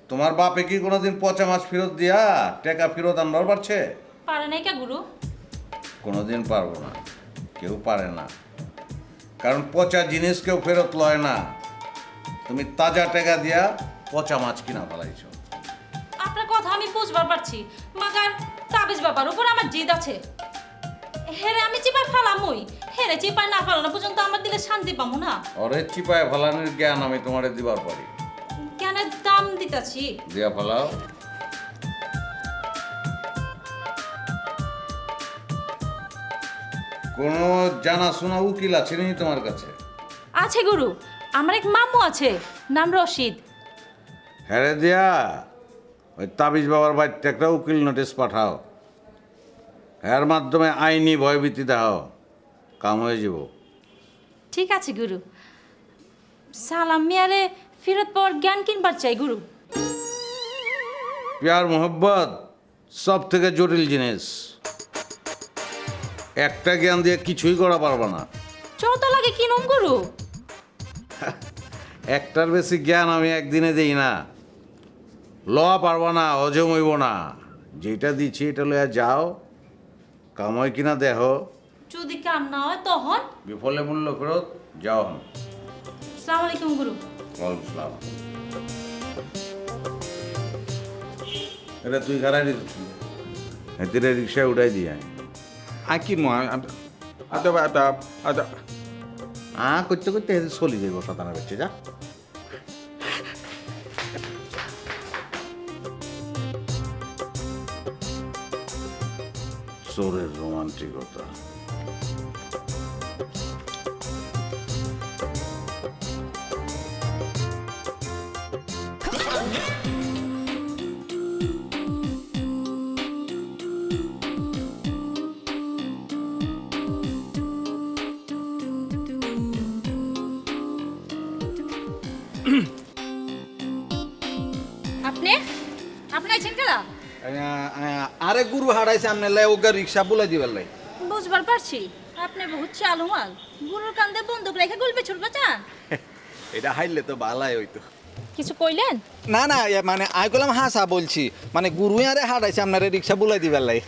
তোমার বাপে কি কোনোদিন পচা মাছ ফেরত দিয়া টাকা ফেরত আনবার পারছে? পারে নাই কে গুরু? কোনোদিন পারবো না, কেউ পারে না। কারণ পচা জিনিস কেউ ফেরত লয় না। তুমি তাজা টাকা দিয়া পচা মাছ কিনা ফেলাইছো। আপনার কথা আমি বুঝবার পারছি, মাগার তাবিজ ব্যাপার উপর আমার জিদ আছে। হেরে আমি চিপায় ফালামই, হেরে চিপায় না ফালানো পর্যন্ত আমার দিলে শান্তি পাবো না। ওরে চিপায় ফেলানোর জ্ঞান আমি তোমারে দিবার পারি। জ্ঞানের দাম দিতাছি। দিয়া ফেলাও। কোনো জানাশোনা উকিল আছে নি তোমার কাছে? আছে গুরু, আমার এক মামু আছে, নাম রশিদ। হ্যাঁ দিয়া ওই তাবিজ বাবার বাড়িতে একটা উকিল নোটিশ পাঠাও। এর মাধ্যমে আইনি ভয়ভীতি দাও, কাম হয়ে যাব। ঠিক আছে গুরু। সালাম মিয়ারে ফেরত পাওয়ার জ্ঞান কিনবার চাই গুরু। প্যার মোহব্বত সব থেকে জটিল জিনিস। একটা জ্ঞান দিয়ে কিছুই করা পারবা না। যত লাগে কিনুম গুরু। একটার বেশি জ্ঞান আমি একদিনে দিই না। লওয়া পারবা না, হজম হইব না। যেটা দিচ্ছি এটা লইয়া যাও, কাম হয় কিনা দেহ। যদি কাম না হয় তখন বিফলে মূল্য ফেরত যাও। আসসালামু আলাইকুম গুরু। ওয়ালাইকুম আসসালাম। এটা তুই খারাই দিচ্ছিস। হেতিরে রিক্সা উঠাই দিয়ে আর কি নয় করতে করতে হেতে চলি যাইব শতানা বেচে যা চোরের রোমান্টিকতা আপনি আপনি আছেন কেলা? আরে গুরু হারাইছে আমনে লাই ওগা রিক্সা বলে দিবার লাই বুঝবার পারছি আপনি বহুত চালু মাল। গুরুর কান্দে বন্দুক রেখে গুলবে ছুটবে চান? এটা হাইলে তো ভালাই হইতো। কিছু কইলেন? না না মানে আই কলাম হাসা বলছি মানে গুরু আরে হারাইছে আপনারে রিক্সা বলে দিবার লাই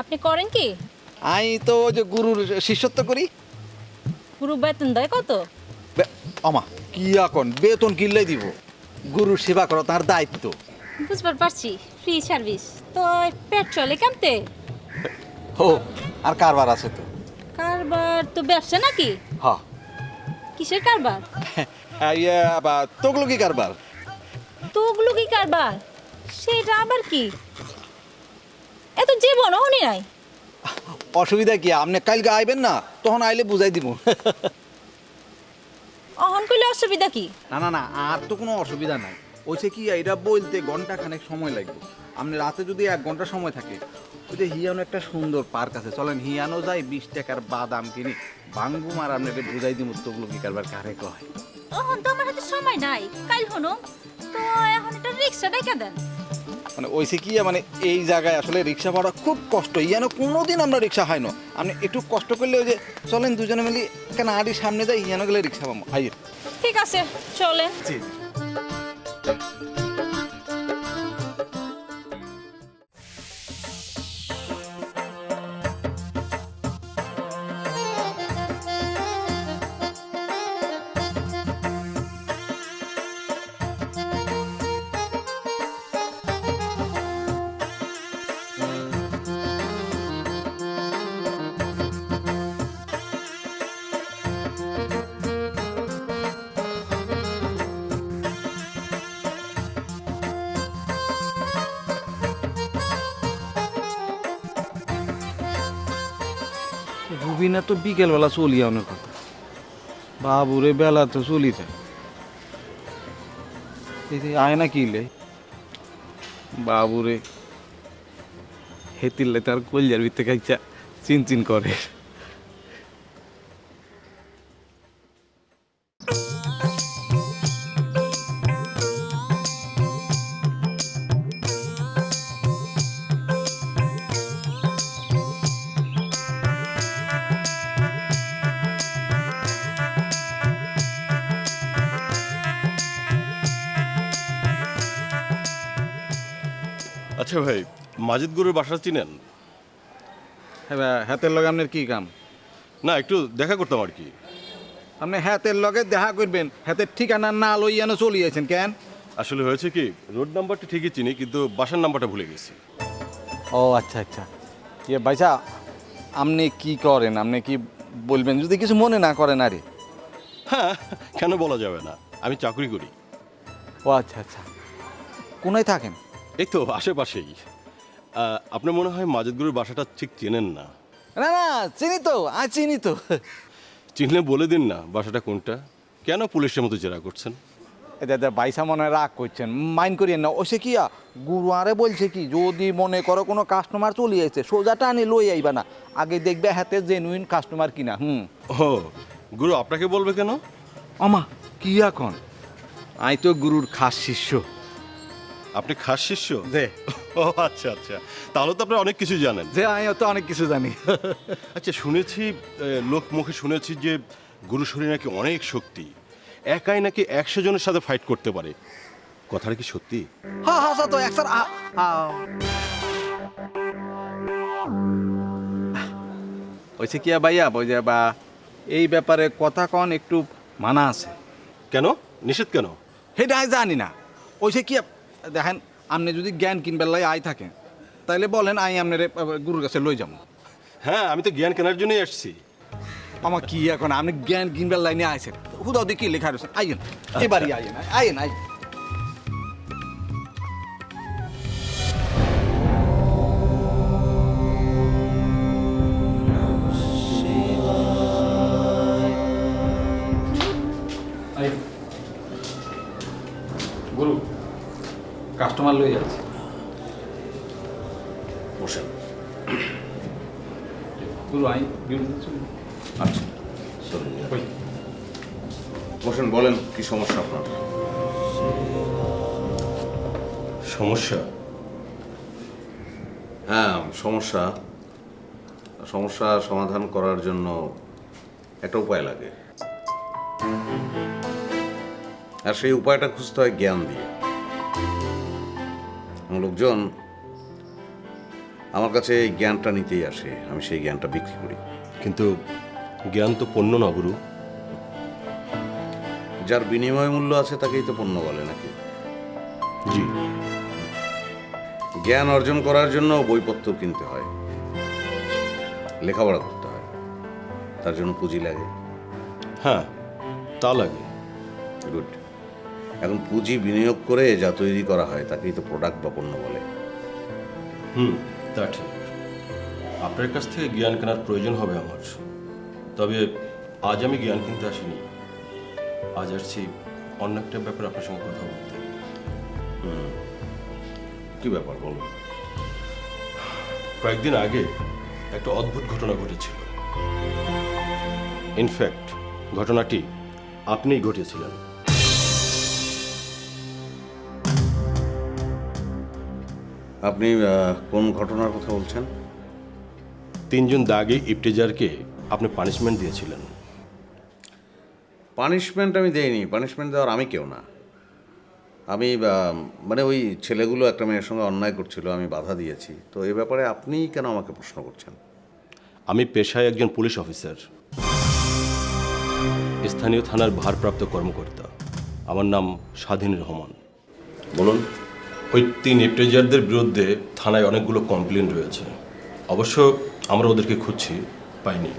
আপনি করেন কি? আই তো ওই যে গুরুর শিষ্যত্ব করি। গুরু বেতন দেয় কত? আমা কি এখন বেতন কিনলে দিব, গুরুর সেবা করা তার দায়িত্ব। বুঝবার পারছি, ফ্রি সার্ভিস। তো পেট চলে কেমতে? ও আর কারবার আছে তো। কারবার তো ব্যবসা নাকি? হ্যাঁ কিসের কারবার? ইয়ে আবার তোগলুকি কারবার। তুগলুকি কারবার? সেটা আবার কি? এত জীবন হনি নাই। অসুবিধা কি, আপনি কালকে আইবেন না, তখন আইলে বুঝাই দিব। অহন কইলে অসুবিধা কি? না না না আর তো কোনো অসুবিধা নাই। ওইসে কি এটা বলতে ঘন্টা খানেক সময় লাগবে। আপনি রাতে যদি 1 ঘন্টা সময় থাকে, ওই যে হিয়ানো একটা সুন্দর পার্ক আছে, চলেন হিয়ানো যাই, 20 টাকার বাদাম কিনি বাঙ্গুম আর আপনাকে বুঝাই দিব তোগলুকি কারবার কারে কয়। অহন তো আমার হাতে সময় নাই, কাল হনো। তো এখন একটা রিক্সা ডাইকা দেন। মানে ওইসে কি মানে এই জায়গায় আসলে রিক্সা ভাড়া খুব কষ্ট, ইয়ানো কোনোদিন আমরা রিক্সা হয় না। আপনি একটু কষ্ট করলে ওই যে চলেন দুজনে মিলি কেন আড়ির সামনে যাই, ইয়ানো গেলে রিক্সা পাবো। আইয়ে ঠিক আছে চলেন। জি রুবিনা তো বিকেলবেলা চলি অনেক কথা, বাবুরে বেলা তো চলি যায়। এই যে আয়না কিনলে বাবুরে হেতিলে তার কলজার ভিতরে খাইছা চিনচিন করে। আচ্ছা ভাই, মাজিদ গুরুর বাসা চিনেন? হ্যাঁ, হাতের লগে আপনার কি কাম? না, একটু দেখা করতাম আর কি। আপনি হাতের লগে দেখা করবেন, হাতের ঠিকানা না লইয়ানো চলিয়েছেন কেন? আসলে হয়েছে কি, রোড নাম্বারটা ঠিকই চিনি কিন্তু বাসার নাম্বারটা ভুলে গেছি। ও আচ্ছা আচ্ছা, ইয়ে ভাইসা আপনি কি করেন, আপনি কি বলবেন যদি কিছু মনে না করেন? আরে হ্যাঁ, কেন বলা যাবে না, আমি চাকরি করি। ও আচ্ছা আচ্ছা, কোনায় থাকেন? এই তো আশেপাশেই। আপনার মনে হয় মাজিদ গুরুর বাসাটা ঠিক চেনেন না। না না চিনি তো, চিনি তো। চিনলে বলে দিন না বাসাটা কোনটা। কেন পুলিশের মতো জেরা করছেন? দাদা বাইসা মনে হয় রাগ করছেন, মাইন্ড করিয়েন না। ওসে কি গুরু আরে বলছে কি, যদি মনে করো কোনো কাস্টমার চলে আসছে সোজাটা আনি লই আইবা না, আগে দেখবে হাতে জেনুইন কাস্টমার কিনা। ও, গুরু আপনাকে বলবে কেন? আমা কি এখন, আই তো গুরুর খাস শিষ্য। আপনি খাস শিষ্য? যে ও আচ্ছা আচ্ছা, তাহলে তো আপনি অনেক কিছু জানেন। যে আমি তো অনেক কিছু জানি। আচ্ছা, শুনেছি, লোক মুখে শুনেছি যে গুরু শরীরে নাকি অনেক শক্তি, একাই নাকি 100 জনের সাথে ফাইট করতে পারে। কথাটা কি সত্যি? হ্যাঁ হ্যাঁ তো একসার ওইসে কি ভাইয়া বইয়া বা এই ব্যাপারে কথা কন একটু মানা আছে। কেন নিষেধ কেন? সেটা আমি জানি না। ওইসে কি দেখেন, আপনি যদি জ্ঞান কিনবার লাই আই থাকেন, তাইলে বলেন আই আপনার গুরুর কাছে লই যাবো। হ্যাঁ, আমি তো জ্ঞান কেনার জন্যই আসছি। আমার কি এখন আপনি জ্ঞান কিনবার লাইনে আইছেন, হুদাও দেখি লেখা রয়েছেন, আইয়েন এবারই আইয়েন আইয়েন আইয়েন। গুরু কাস্টমার লই যাচ্ছে। বসেন। গুরু আই আচ্ছা চলুন। বসেন, বলেন কি সমস্যা আপনার? সমস্যা? হ্যাঁ, সমস্যা সমাধান করার জন্য একটা উপায় লাগে, আর সেই উপায়টা খুঁজতে হয় জ্ঞান দিয়ে। লোকজন আমার কাছে এই জ্ঞানটা নিতেই আসে, আমি সেই জ্ঞানটা বিক্রি করি। কিন্তু জ্ঞান তো পণ্য না গুরু। যার বিনিময় মূল্য আছে তাকেই তো পণ্য বলে নাকি? জি। জ্ঞান অর্জন করার জন্য বইপত্র কিনতে হয়, লেখাপড়া করতে হয়, তার জন্য পুঁজি লাগে। হ্যাঁ, তা লাগে। গুড। এখন পুঁজি বিনিয়োগ করে যা তৈরি করা হয় তাকেই তো প্রোডাক্ট বা পণ্য বলে। তা ঠিক। আপনার কাছ থেকে জ্ঞান কেনার প্রয়োজন হবে আমার, তবে আজ আমি জ্ঞান কিনতে আসিনি। আজ আসছি অন্য একটা ব্যাপারে আপনার সঙ্গে কথা বলতে। কি ব্যাপার বলুন। কয়েকদিন আগে একটা অদ্ভুত ঘটনা ঘটেছিল। ইনফ্যাক্ট ঘটনাটি আপনিই ঘটিয়েছিলেন। আপনি কোন ঘটনার কথা বলছেন? 3 জন দাগি ইফতেজারকে আপনি পানিশমেন্ট দিয়েছিলেন। পানিশমেন্ট আমি দেইনি, পানিশমেন্ট দেওয়ার আমি কেউ না। আমি মানে ওই ছেলেগুলো একটা মেয়ের সঙ্গে অন্যায় করছিল, আমি বাধা দিয়েছি। তো এই ব্যাপারে আপনি কেন আমাকে প্রশ্ন করছেন? আমি পেশায় একজন পুলিশ অফিসার, স্থানীয় থানার ভারপ্রাপ্ত কর্মকর্তা। আমার নাম স্বাধীন রহমান। বলুন। ওই 3 ইফতেজারদের বিরুদ্ধে থানায় অনেকগুলো কমপ্লেন রয়েছে। অবশ্য আমরা ওদেরকে খুঁজছি, পাইনি।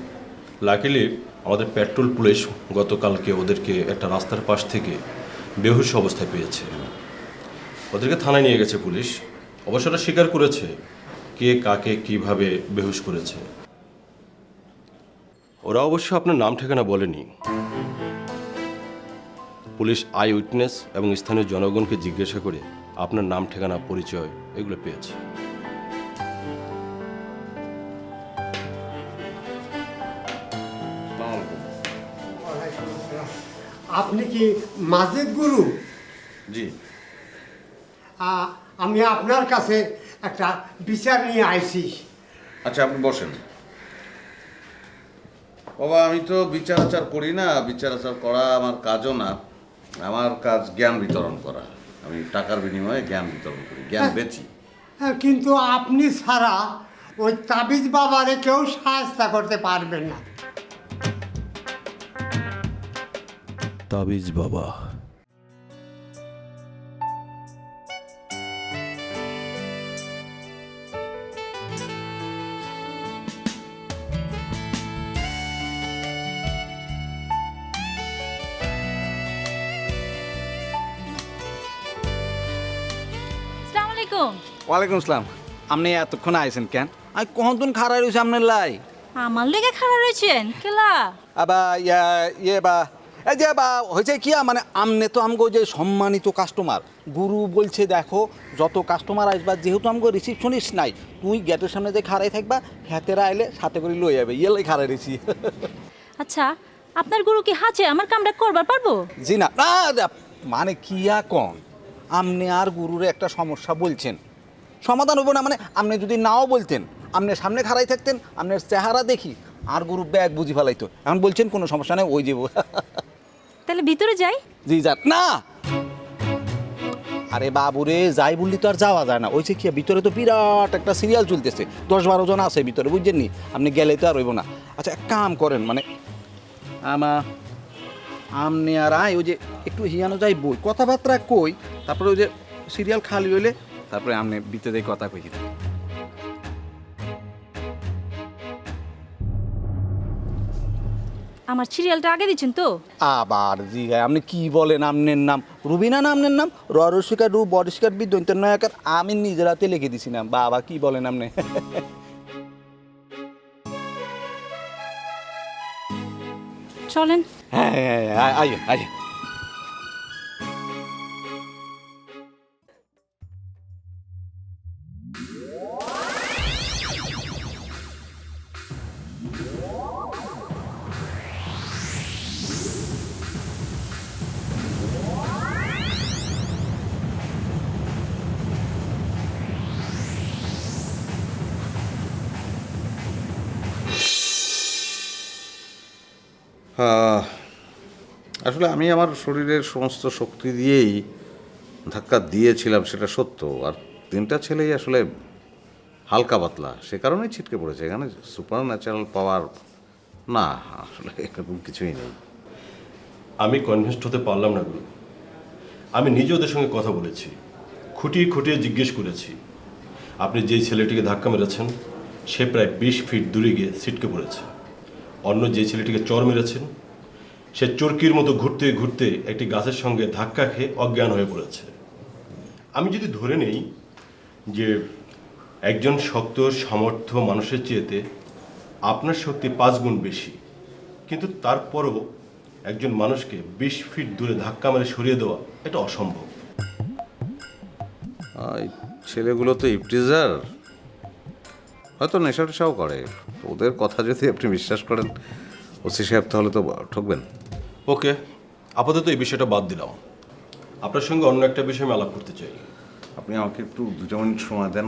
লাকিলি আমাদের পেট্রোল পুলিশ গতকালকে ওদেরকে একটা রাস্তার পাশ থেকে বেহুশ অবস্থায় পেয়েছে। ওদেরকে থানায় নিয়ে গেছে পুলিশ। অবশ্য ওরা স্বীকার করেছে কে কাকে কিভাবে বেহুশ করেছে। ওরা অবশ্য আপনার নাম ঠিকানা বলেনি। পুলিশ আই উইটনেস এবং স্থানীয় জনগণকে জিজ্ঞাসা করে আপনার নাম ঠিকানা পরিচয় এগুলো পেয়েছে। আপনি কি মাজিদ গুরু? জি। আমি আপনার কাছে একটা বিচার নিয়ে আইছি। আচ্ছা, আপনি বসেন। বাবা, আমি তো বিচার আচার করি না, বিচার আচার করা আমার কাজও না। আমার কাজ জ্ঞান বিতরণ করা। আমি টাকার বিনিময়ে জ্ঞান বিতরণ করি, জ্ঞান বেচি। হ্যাঁ, কিন্তু আপনি ছাড়া ওই তাবিজ বাবারে কেউ সাহায্য করতে পারবেন না। তাবিজ বাবা। আসসালামু আলাইকুম। ওয়ালাইকুম আসসালাম। আপনি এতক্ষণ আইছেন কেন? আমি কখন খাড়াই রয়েছে আপনার লাই? আমার লেগে খাড়া রয়েছেন কেলা? আবা এই যে হয়েছে কি, মানে আমনে তো আমগো যে সম্মানিত কাস্টমার, গুরু বলছে দেখো যত কাস্টমার আসবা, যেহেতু আমগো রিসিপশনিস্ট নাই, তুই গেটের সামনে যে খাড়াই থাকবা, হাতেরা আইলে সাথে করে লই যাবে, ইয়েলাই খাড়াই রয়েছি। আচ্ছা, আপনার গুরু কি হাঁচে আমার কামটা করবার পারবো? জি না, মানে কিয়া কন, আপনি আর গুরুরে একটা সমস্যা বলছেন, সমাধান হবো না। মানে আপনি যদি নাও বলতেন, আপনি সামনে খাড়াই থাকতেন, আপনার চেহারা দেখি আর গুরু ব্যাগ বুঝি ফেলাইতো। এখন বলছেন কোনো সমস্যা নেই, ওই যাবো। তাহলে ভিতরে যাই? জি যান না। আরে বাবুরে, যাই বললি তো আর যাওয়া যায় না। ওইছে কি, ভিতরে তো বিরাট একটা সিরিয়াল চলতেছে, 10-12 জন আছে ভিতরে, বুঝছেন নি? আপনি গেলে তো আর হইব না। আচ্ছা, এক কাম করেন, মানে আমনে আর আয় ওই যে একটু হিয়ানো যাই বই কথাবার্তা কই, তারপরে ওই যে সিরিয়াল খালি হইলে তারপরে আমনে ভিতরে কথা কই। আমার সিরিয়ালটা আগে দিচ্ছেন তো? আবার জি গাই আপনি কি বলেন? আমনের নাম রুবিনা না, আমনের নাম ররস্বীকার রূপ বরিষ্কার বিদ্যন্তর নায়কের আমি নিজের হাতে লিখে দিছিলাম। বাবা কি বলেন আপনি? চলেন। হ্যাঁ হ্যাঁ হ্যাঁ, আইয়ে আইয়ে। আসলে আমি আমার শরীরের সমস্ত শক্তি দিয়েই ধাক্কা দিয়েছিলাম, সেটা সত্য। আর তিনটা ছেলেই আসলে হালকা পাতলা, সে কারণেই ছিটকে পড়েছে। এখানে সুপার ন্যাচারাল পাওয়ার না, আসলে এরকম কিছুই নেই। আমি কনভিন্সড হতে পারলাম না গুরু। আমি নিজে ওদের সঙ্গে কথা বলেছি, খুঁটিয়ে খুঁটিয়ে জিজ্ঞেস করেছি। আপনি যেই ছেলেটিকে ধাক্কা মেরেছেন সে প্রায় 20 ফিট দূরে গিয়ে ছিটকে পড়েছে। অন্য যে ছেলেটিকে চর মেরেছেন সে চরকির মতো ঘুরতে ঘুরতে একটি গাছের সঙ্গে ধাক্কা খেয়ে অজ্ঞান হয়ে পড়েছে। আমি যদি ধরে নেই যে একজন শক্ত সামর্থ্য মানুষের চেয়েতে আপনার শক্তি 5 গুণ বেশি, কিন্তু তারপরও একজন মানুষকে 20 ফিট দূরে ধাক্কা মেরে সরিয়ে দেওয়া এটা অসম্ভব। এই ছেলেগুলো তো ইপটিজার, হয়তো নেশা টেশাও করে। ওদের কথা যদি আপনি বিশ্বাস করেন ওসি সাহেব, তাহলে তো ঠকবেন। ওকে, আপাতত এই বিষয়টা বাদ দিলাম। আপনার সঙ্গে অন্য একটা বিষয় আমি আলাপ করতে চাই। আপনি আমাকে একটু 2 মিনিট সময় দেন,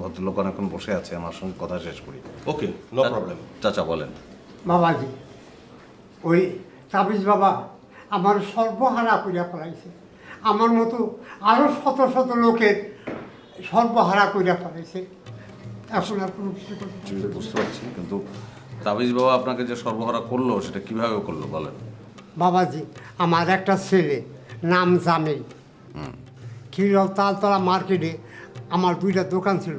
ভদ্রলোক এখন বসে আছে, আমার সঙ্গে কথা শেষ করি। ওকে, নো প্রবলেম। চাচা বলেন। বাবাজি, ওই তাবিজ বাবা আমার সর্বহারা করিয়া ফেলাইছে। আমার মতো আরও শত শত লোকের সর্বহারা করিয়া ফেলাইছে। এখন আর কোনো কিছু করতে পারছি না। বুঝতে পারছি, কিন্তু তাবিজ বাবা আপনাকে যে সর্বহারা করলো সেটা কিভাবে করলো বলেন। বাবাজি, আমার একটা ছেলে নাম জামিল, খিরল তালতলা মার্কেটে আমার 2টা দোকান ছিল।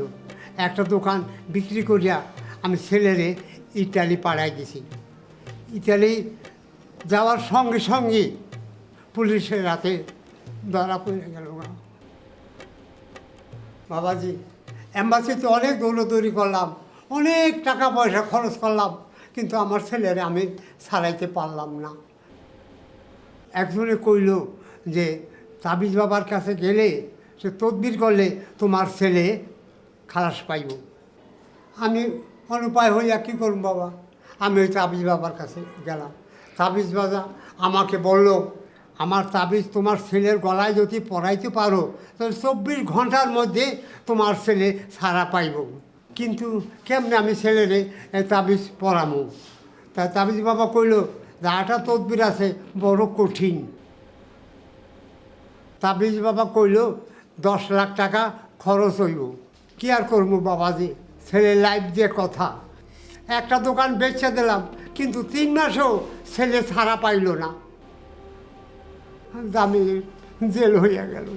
একটা দোকান বিক্রি করিয়া আমি ছেলেরে ইটালি পাঠাই দিছি। ইটালি যাওয়ার সঙ্গে সঙ্গে পুলিশের রাতে ধরা পড়ে গেল। বাবাজি, অ্যাম্বাসিতে অনেক দৌড়দৌড়ি করলাম, অনেক টাকা পয়সা খরচ করলাম, কিন্তু আমার ছেলেরে আমি ছাড়াইতে পারলাম না। একজনে কইল যে তাবিজ বাবার কাছে গেলে সে তদবির করলে তোমার ছেলে খালাস পাইব। আমি অনুপায় হইয়া কী করব বাবা, আমি ওই তাবিজ বাবার কাছে গেলাম। তাবিজ বাবা আমাকে বলল, আমার তাবিজ তোমার ছেলের গলায় যদি পরাইতে পারো তাহলে 24 ঘন্টার মধ্যে তোমার ছেলে ছাড়া পাইব। কিন্তু কেমনে আমি ছেলেরে তাবিজ পরামো? তা তাবিজ বাবা কইল, যাটা তদবির আছে বড় কঠিন। তাবিজ বাবা কইল 10 লাখ টাকা খরচ হইব। কি আর করবো বাবাজি, ছেলে লাইফ দিয়ে কথা। একটা দোকান বেচে দিলাম, কিন্তু 3 মাসেও ছেলে ছাড়া পাইল না। দামি জেল হইয়া গেল।